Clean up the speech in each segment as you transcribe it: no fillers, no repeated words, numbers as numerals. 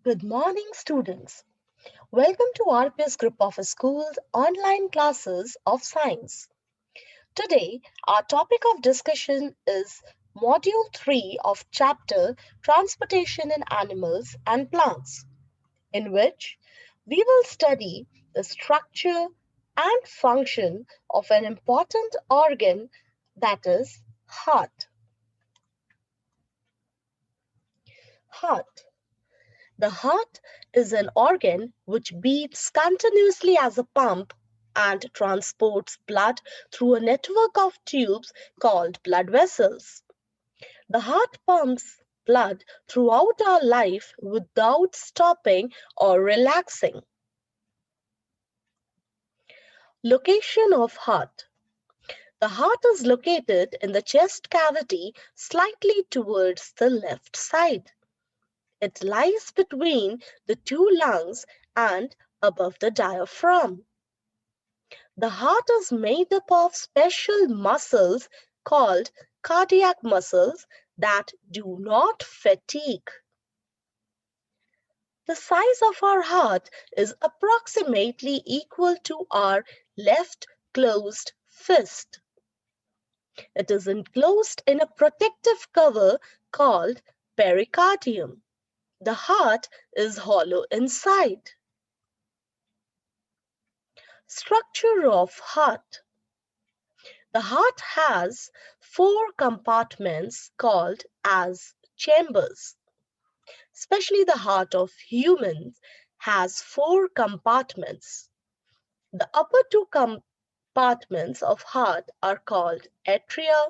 Good morning, students. Welcome to RPS Group of Schools online classes of science. Today, our topic of discussion is Module 3 of Chapter Transportation in Animals and Plants, in which we will study the structure and function of an important organ, that is, heart. Heart. The heart is an organ which beats continuously as a pump and transports blood through a network of tubes called blood vessels. The heart pumps blood throughout our life without stopping or relaxing. Location of heart. The heart is located in the chest cavity slightly towards the left side. It lies between the two lungs and above the diaphragm. The heart is made up of special muscles called cardiac muscles that do not fatigue. The size of our heart is approximately equal to our left closed fist. It is enclosed in a protective cover called pericardium. The heart is hollow inside. Structure of heart. The heart has 4 compartments called as chambers. Especially the heart of humans has 4 compartments. The upper 2 compartments of heart are called atria,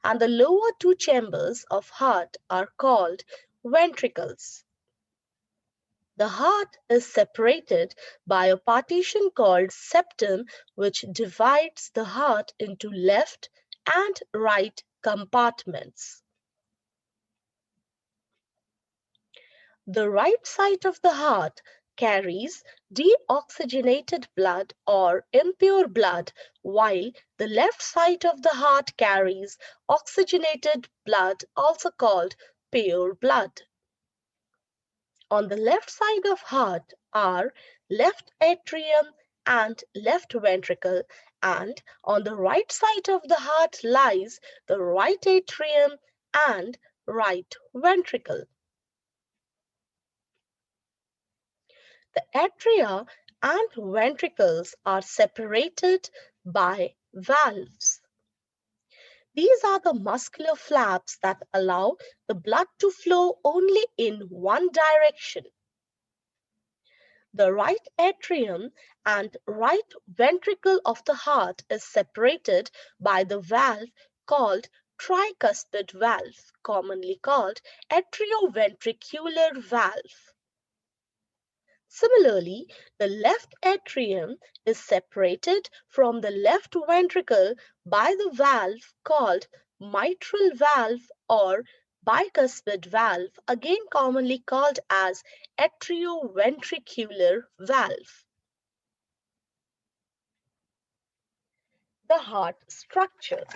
and the lower 2 chambers of heart are called ventricles. The heart is separated by a partition called septum, which divides the heart into left and right compartments. The right side of the heart carries deoxygenated blood or impure blood, while the left side of the heart carries oxygenated blood, also called pure blood. On the left side of heart are left atrium and left ventricle, and on the right side of the heart lies the right atrium and right ventricle. The atria and ventricles are separated by valves. These are the muscular flaps that allow the blood to flow only in one direction. The right atrium and right ventricle of the heart is separated by the valve called tricuspid valve, commonly called atrioventricular valve. Similarly, the left atrium is separated from the left ventricle by the valve called mitral valve or bicuspid valve, again commonly called as atrioventricular valve. The heart structures.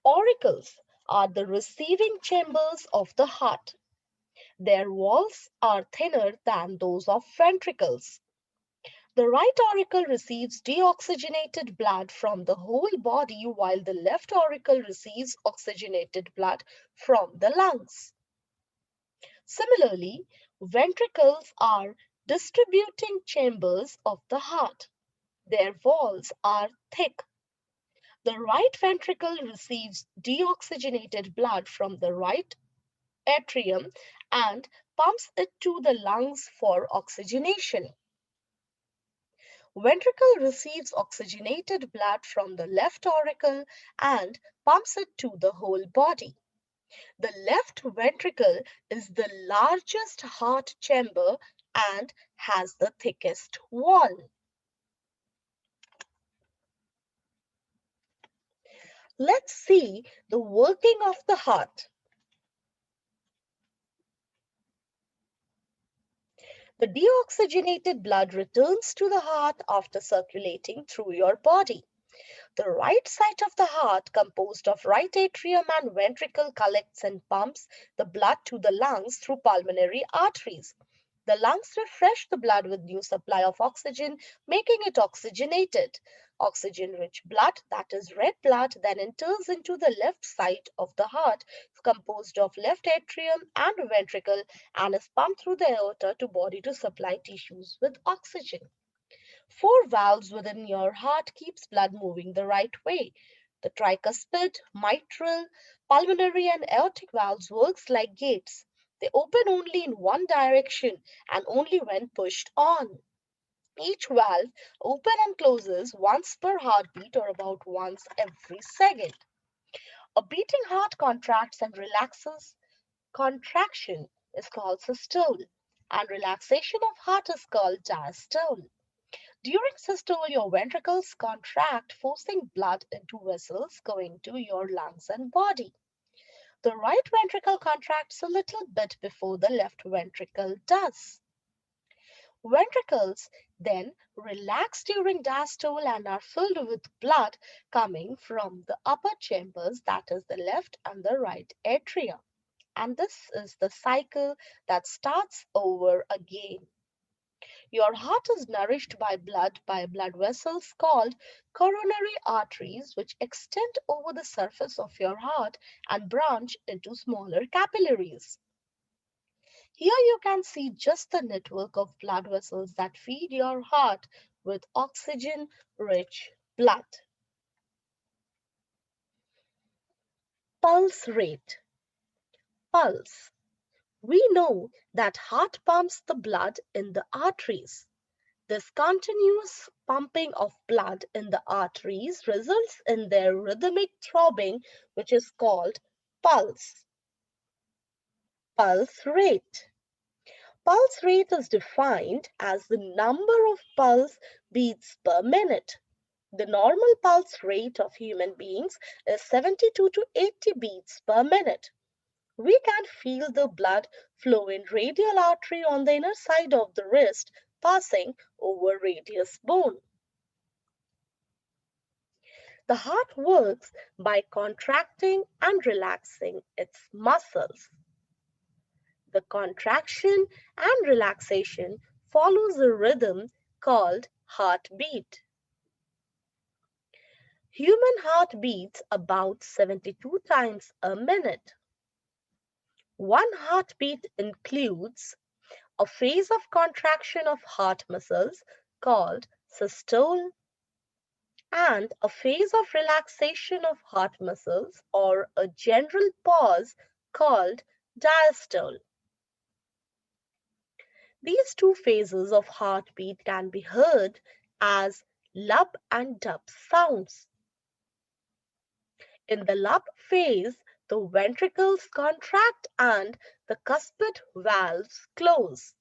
Auricles are the receiving chambers of the heart. Their walls are thinner than those of ventricles. The right auricle receives deoxygenated blood from the whole body, while the left auricle receives oxygenated blood from the lungs. Similarly, ventricles are distributing chambers of the heart. Their walls are thick. The right ventricle receives deoxygenated blood from the right atrium and pumps it to the lungs for oxygenation. Ventricle receives oxygenated blood from the left auricle and pumps it to the whole body. The left ventricle is the largest heart chamber and has the thickest wall. Let's see the working of the heart. The deoxygenated blood returns to the heart after circulating through your body. The right side of the heart, composed of right atrium and ventricle, collects and pumps the blood to the lungs through pulmonary arteries. The lungs refresh the blood with new supply of oxygen, making it oxygenated. Oxygen-rich blood, that is red blood, then enters into the left side of the heart, composed of left atrium and ventricle, and is pumped through the aorta to body to supply tissues with oxygen. Four valves within your heart keeps blood moving the right way. The tricuspid, mitral, pulmonary and aortic valves works like gates. They open only in one direction and only when pushed on. Each valve opens and closes once per heartbeat or about once every second. A beating heart contracts and relaxes. Contraction is called systole and relaxation of heart is called diastole. During systole, your ventricles contract, forcing blood into vessels going to your lungs and body. The right ventricle contracts a little bit before the left ventricle does. Ventricles then relax during diastole and are filled with blood coming from the upper chambers, that is the left and the right atria. And this is the cycle that starts over again. Your heart is nourished by blood vessels called coronary arteries, which extend over the surface of your heart and branch into smaller capillaries. Here you can see just the network of blood vessels that feed your heart with oxygen-rich blood. Pulse rate. Pulse. We know that heart pumps the blood in the arteries. This continuous pumping of blood in the arteries results in their rhythmic throbbing, which is called pulse. Pulse rate. Pulse rate is defined as the number of pulse beats per minute. The normal pulse rate of human beings is 72 to 80 beats per minute. We can feel the blood flow in radial artery on the inner side of the wrist passing over radius bone. The heart works by contracting and relaxing its muscles. The contraction and relaxation follows a rhythm called heartbeat. Human heart beats about 72 times a minute. One heartbeat includes a phase of contraction of heart muscles called systole and a phase of relaxation of heart muscles or a general pause called diastole. These two phases of heartbeat can be heard as lub and dub sounds. In the lub phase, the ventricles contract and the cuspid valves close.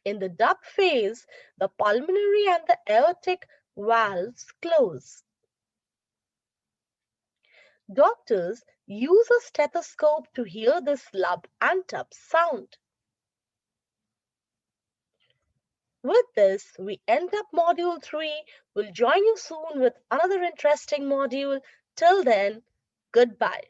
In the dub phase, the pulmonary and the aortic valves close. Doctors use a stethoscope to hear this lub and dub sound. With this, we end up module 3. We'll join you soon with another interesting module. Till then, goodbye.